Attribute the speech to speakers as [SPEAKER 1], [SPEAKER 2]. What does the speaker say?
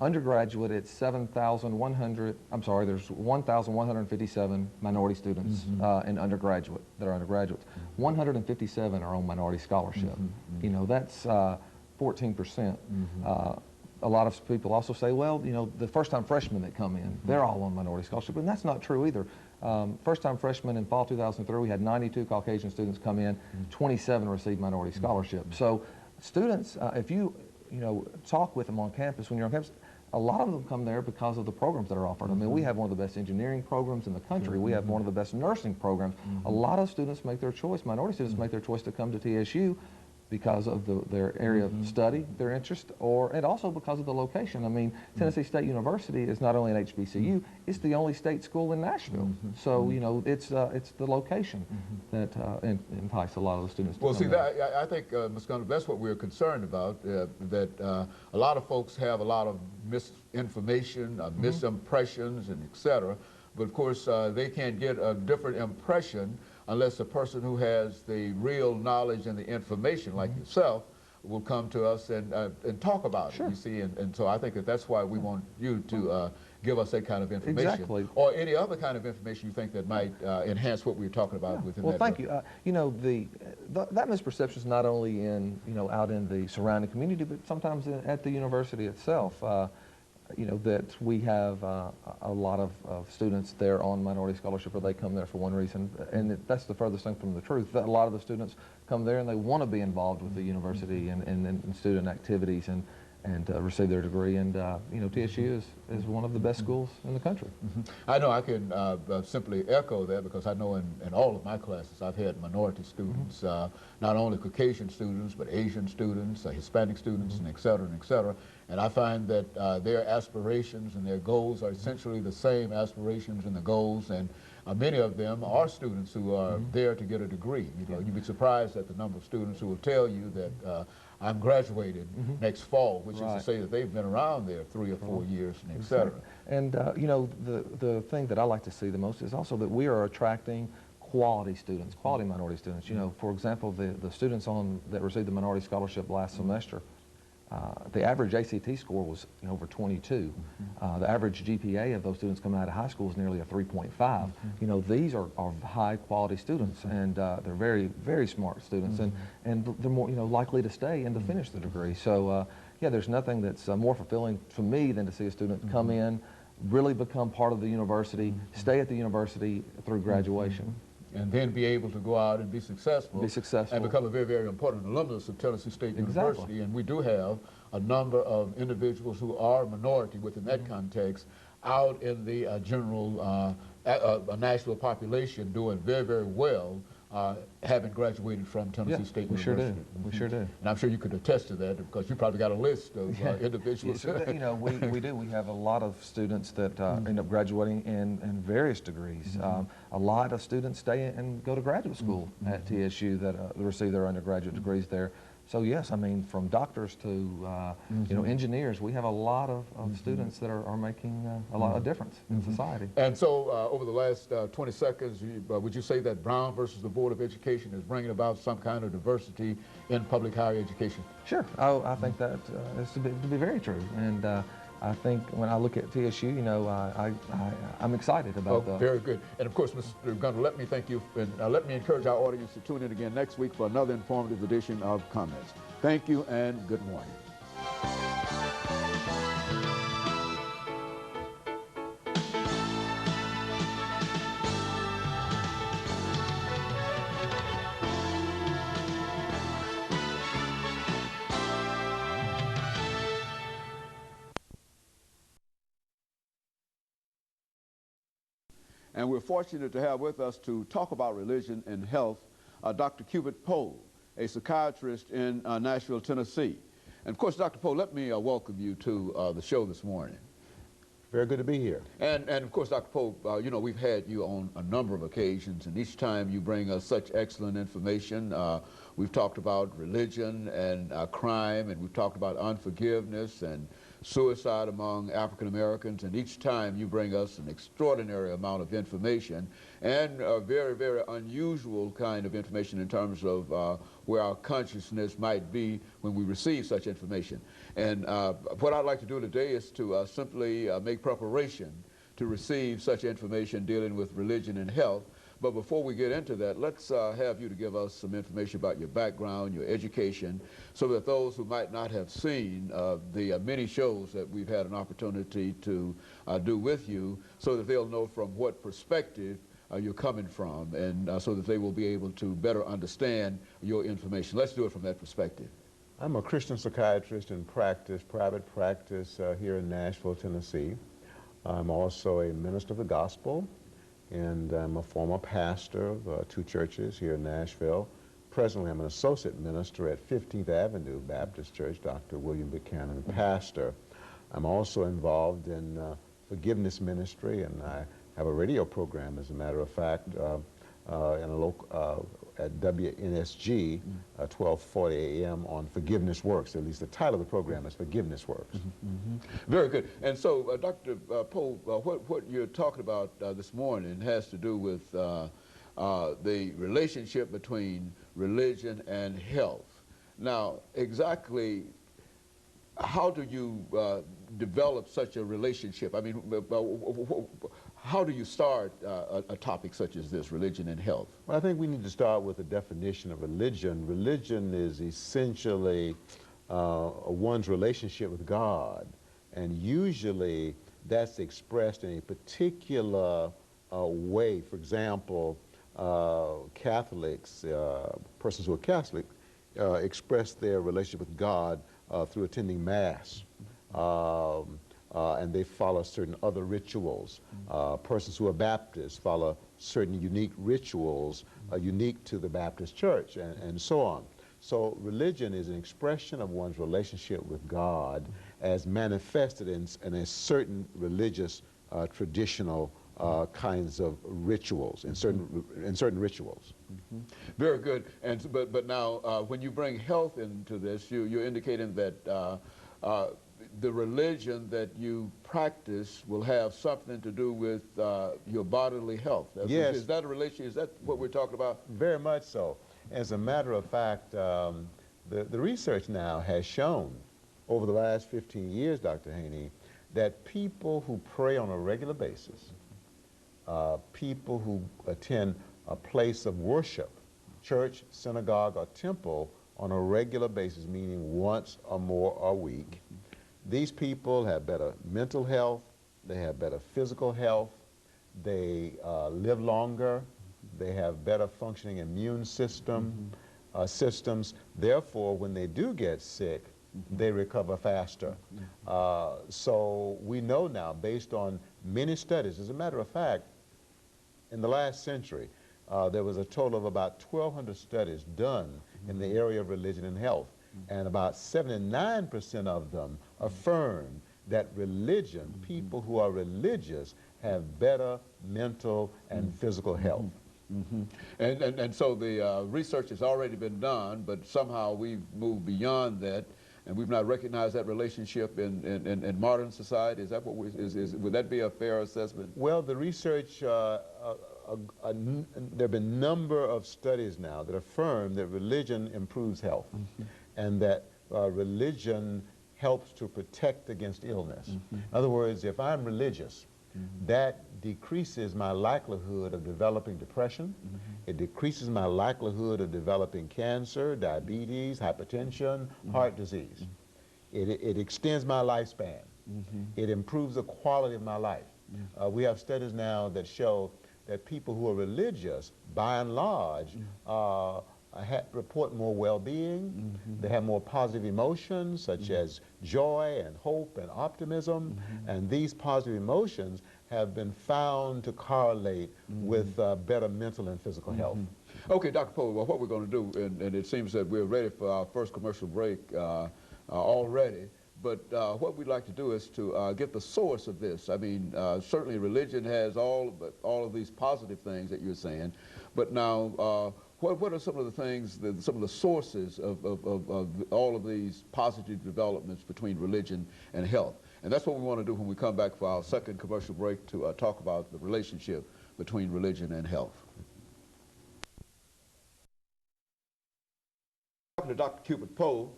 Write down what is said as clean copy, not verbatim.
[SPEAKER 1] Undergraduate, it's 7,100, I'm sorry, there's 1,157 minority students in undergraduate that are undergraduates. 157 are on minority scholarship. You know, that's 14%. A lot of people also say, well, you know, the first-time freshmen that come in, they're all on minority scholarship, and that's not true either. First-time freshmen in fall 2003, we had 92 Caucasian students come in, 27 received minority scholarship. So students, if you talk with them on campus, when you're on campus, a lot of them come there because of the programs that are offered. I mean, we have one of the best engineering programs in the country. We have one of the best nursing programs. A lot of students make their choice, minority students make their choice to come to TSU because of their area of study, their interest, and also because of the location. I mean, Tennessee State University is not only an HBCU, it's the only state school in Nashville. So, you know, it's the location that entices a lot of the students to come
[SPEAKER 2] see, I think, Ms. Gunter, that's what we're concerned about, that a lot of folks have a lot of misinformation, misimpressions, and et cetera. But of course, they can't get a different impression unless the person who has the real knowledge and the information, like yourself, will come to us and talk about it, you see. And so I think that's why we want you to give us that kind of information.
[SPEAKER 1] Exactly.
[SPEAKER 2] Or any other kind of information you think that might enhance what we're talking about within that.
[SPEAKER 1] Well, thank you. You know, that misperception is not only in, out in the surrounding community, but sometimes at the university itself. You know, that we have a lot of students there on minority scholarship, or they come there for one reason, and that's the furthest thing from the truth. That a lot of the students come there and they want to be involved with the university and student activities and receive their degree. And you know, TSU is one of the best schools in the country.
[SPEAKER 2] I know I can simply echo that, because I know in all of my classes I've had minority students, not only Caucasian students, but Asian students, Hispanic students, and et cetera, and et cetera. And I find that their aspirations and their goals are essentially the same aspirations and the goals, and many of them are students who are there to get a degree. You know, you'd be surprised at the number of students who will tell you that I'm graduated next fall, which is to say that they've been around there 3 or 4 years, and et cetera.
[SPEAKER 1] And you know, the thing that I like to see the most is also that we are attracting quality students, quality minority students. You know, for example, the students that received the minority scholarship last semester, the average ACT score was over 22. The average GPA of those students coming out of high school is nearly a 3.5. You know, these are high quality students, and they're very, very smart students, and they're more, likely to stay and to finish the degree. So yeah, there's nothing that's more fulfilling for me than to see a student come in, really become part of the university, stay at the university through graduation.
[SPEAKER 2] And then be able to go out and be successful. And become a very, very important alumnus of Tennessee State University. And we do have a number of individuals who are minority within that context out in the general national population doing very, very well, having graduated from Tennessee State University.
[SPEAKER 1] We sure do.
[SPEAKER 2] And I'm sure you could attest to that, because you probably got a list of individuals.
[SPEAKER 1] Yes, you know, we do. We have a lot of students that end up graduating in various degrees. A lot of students stay and go to graduate school at TSU that receive their undergraduate degrees there. So yes, I mean, from doctors to engineers, we have a lot of students that are making a lot of difference in society.
[SPEAKER 2] And so over the last 20 seconds, would you say that Brown versus the Board of Education is bringing about some kind of diversity in public higher education?
[SPEAKER 1] Sure. I think that is to be very true. And I think when I look at TSU, I'm excited about that.
[SPEAKER 2] Very good. And of course, Mr. Gunter, let me thank you, and let me encourage our audience to tune in again next week for another informative edition of Comments. Thank you and good morning. And we're fortunate to have with us to talk about religion and health, Dr. CPoe, a psychiatrist in Nashville, Tennessee. And of course, Dr. Poe, let me welcome you to the show this morning.
[SPEAKER 3] Very good to be here.
[SPEAKER 2] And of course, Dr. Poe, we've had you on a number of occasions, and each time you bring us such excellent information. We've talked about religion and crime, and we've talked about unforgiveness and suicide among African Americans, and each time you bring us an extraordinary amount of information, and a very, very unusual kind of information in terms of where our consciousness might be when we receive such information. And what I'd like to do today is to simply make preparation to receive such information dealing with religion and health. But before we get into that, let's have you to give us some information about your background, your education, so that those who might not have seen the many shows that we've had an opportunity to do with you, so that they'll know from what perspective you're coming from, and so that they will be able to better understand your information. Let's do it from that perspective.
[SPEAKER 3] I'm a Christian psychiatrist in practice, private practice here in Nashville, Tennessee. I'm also a minister of the gospel, and I'm a former pastor of 2 churches here in Nashville. Presently, I'm an associate minister at 15th Avenue Baptist Church, Dr. William Buchanan, pastor. I'm also involved in forgiveness ministry, and I have a radio program, as a matter of fact, in a local, at WNSG, 1240 a.m. on Forgiveness Works. At least the title of the program is Forgiveness Works.
[SPEAKER 2] Very good. And so, Dr. Poe, what you're talking about this morning has to do with the relationship between religion and health. Now, exactly how do you develop such a relationship? I mean, how do you start a topic such as this, religion and health?
[SPEAKER 3] Well, I think we need to start with a definition of religion. Religion is essentially one's relationship with God, and usually that's expressed in a particular way. For example, Catholics, persons who are Catholic, express their relationship with God through attending Mass, and they follow certain other rituals. Persons who are Baptists follow certain unique rituals unique to the Baptist Church, and so on. So religion is an expression of one's relationship with God as manifested in a certain religious traditional kinds of rituals, in certain rituals.
[SPEAKER 2] Very good. And but now, when you bring health into this, you're indicating that the religion that you practice will have something to do with your bodily health.
[SPEAKER 3] Yes.
[SPEAKER 2] Is that a relation? Is that what we're talking about?
[SPEAKER 3] Very much so. As a matter of fact, the research now has shown over the last 15 years, Dr. Haney, that people who pray on a regular basis, people who attend a place of worship, church, synagogue, or temple on a regular basis, meaning once or more a week, these people have better mental health, they have better physical health, they live longer, they have better functioning immune system, systems. Therefore, when they do get sick, they recover faster. So we know now, based on many studies, as a matter of fact, in the last century, there was a total of about 1,200 studies done in the area of religion and health, and about 79% of them affirm that religion, people who are religious, have better mental and physical health.
[SPEAKER 2] And so the research has already been done, but somehow we've moved beyond that, and we've not recognized that relationship in modern society. Is that what would that be a fair assessment?
[SPEAKER 3] Well, the research, there have been a number of studies now that affirm that religion improves health, and that religion helps to protect against illness. In other words, if I'm religious, that decreases my likelihood of developing depression. It decreases my likelihood of developing cancer, diabetes, hypertension, heart disease. It extends my lifespan. It improves the quality of my life. We have studies now that show that people who are religious, by and large, report more well-being. They have more positive emotions, such as joy and hope and optimism. And these positive emotions have been found to correlate with better mental and physical health.
[SPEAKER 2] Okay, Dr. Poe, well, what we're going to do, and it seems that we're ready for our first commercial break already, but what we'd like to do is to get the source of this. I mean, certainly religion has all of these positive things that you're saying, but now what are some of the things, some of the sources of all of these positive developments between religion and health? And that's what we want to do when we come back for our second commercial break to talk about the relationship between religion and health. Talking to Dr. Cupid Poe,